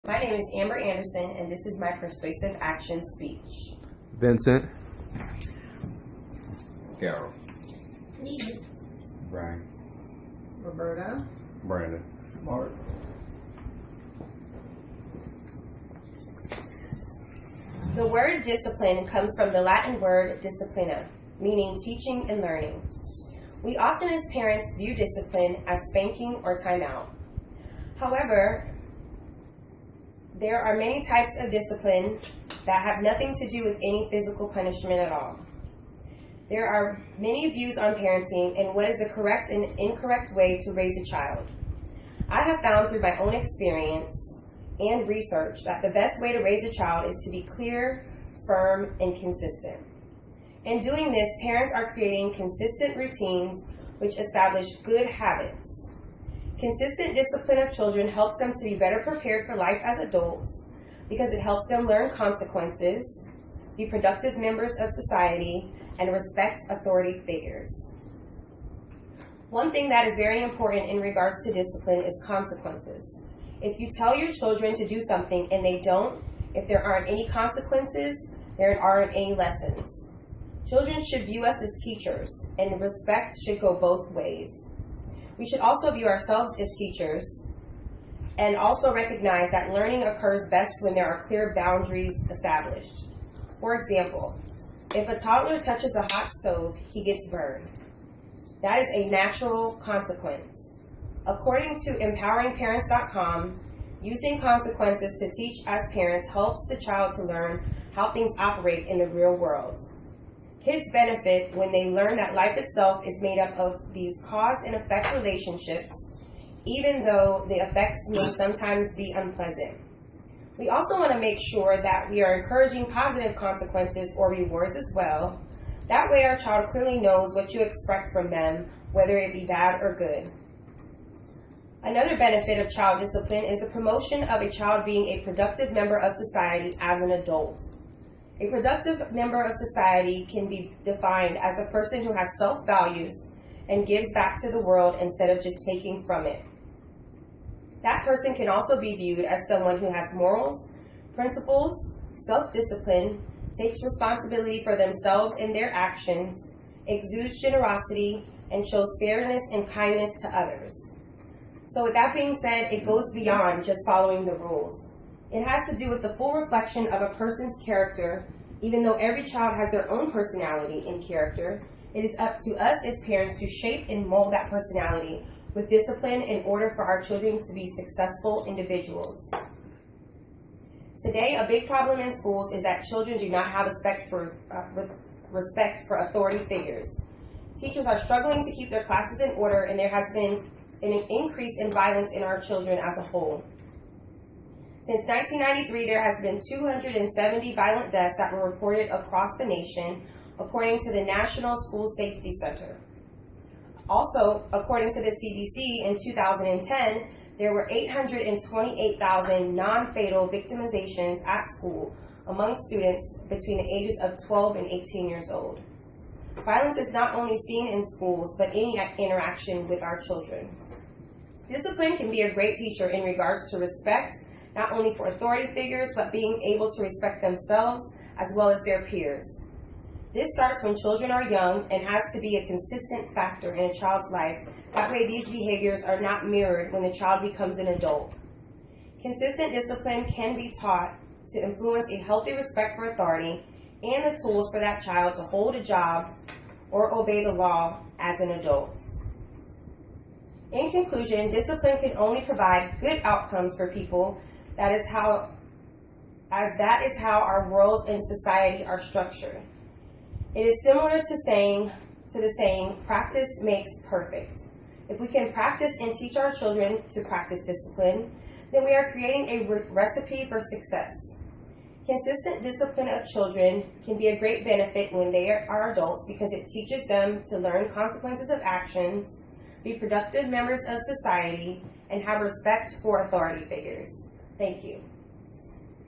My name is Amber Anderson, and this is my persuasive action speech. Vincent. Carol. Neither. Brian. Roberta. Brandon. Mark. The word discipline comes from the Latin word disciplina, meaning teaching and learning. We often as parents view discipline as spanking or timeout. However, there are many types of discipline that have nothing to do with any physical punishment at all. There are many views on parenting and what is the correct and incorrect way to raise a child. I have found through my own experience and research that the best way to raise a child is to be clear, firm, and consistent. In doing this, parents are creating consistent routines which establish good habits. Consistent discipline of children helps them to be better prepared for life as adults because it helps them learn consequences, be productive members of society, and respect authority figures. One thing that is very important in regards to discipline is consequences. If you tell your children to do something and they don't, if there aren't any consequences, there aren't any lessons. Children should view us as teachers, and respect should go both ways. We should also view ourselves as teachers and also recognize that learning occurs best when there are clear boundaries established. For example, if a toddler touches a hot stove, he gets burned. That is a natural consequence. According to EmpoweringParents.com, using consequences to teach as parents helps the child to learn how things operate in the real world. Kids benefit when they learn that life itself is made up of these cause and effect relationships, even though the effects may sometimes be unpleasant. We also want to make sure that we are encouraging positive consequences or rewards as well. That way our child clearly knows what you expect from them, whether it be bad or good. Another benefit of child discipline is the promotion of a child being a productive member of society as an adult. A productive member of society can be defined as a person who has self-values and gives back to the world instead of just taking from it. That person can also be viewed as someone who has morals, principles, self-discipline, takes responsibility for themselves and their actions, exudes generosity, and shows fairness and kindness to others. So with that being said, it goes beyond just following the rules. It has to do with the full reflection of a person's character. Even though every child has their own personality and character, it is up to us as parents to shape and mold that personality with discipline in order for our children to be successful individuals. Today, a big problem in schools is that children do not have respect for authority figures. Teachers are struggling to keep their classes in order, and there has been an increase in violence in our children as a whole. Since 1993, there has been 270 violent deaths that were reported across the nation, according to the National School Safety Center. Also, according to the CDC, in 2010, there were 828,000 non-fatal victimizations at school among students between the ages of 12 and 18 years old. Violence is not only seen in schools, but any interaction with our children. Discipline can be a great teacher in regards to respect, not only for authority figures, but being able to respect themselves as well as their peers. This starts when children are young and has to be a consistent factor in a child's life. That way these behaviors are not mirrored when the child becomes an adult. Consistent discipline can be taught to influence a healthy respect for authority and the tools for that child to hold a job or obey the law as an adult. In conclusion, discipline can only provide good outcomes for people. That is how our world and society are structured. It is similar to the saying, practice makes perfect. If we can practice and teach our children to practice discipline, then we are creating a recipe for success. Consistent discipline of children can be a great benefit when they are adults because it teaches them to learn consequences of actions, be productive members of society, and have respect for authority figures. Thank you.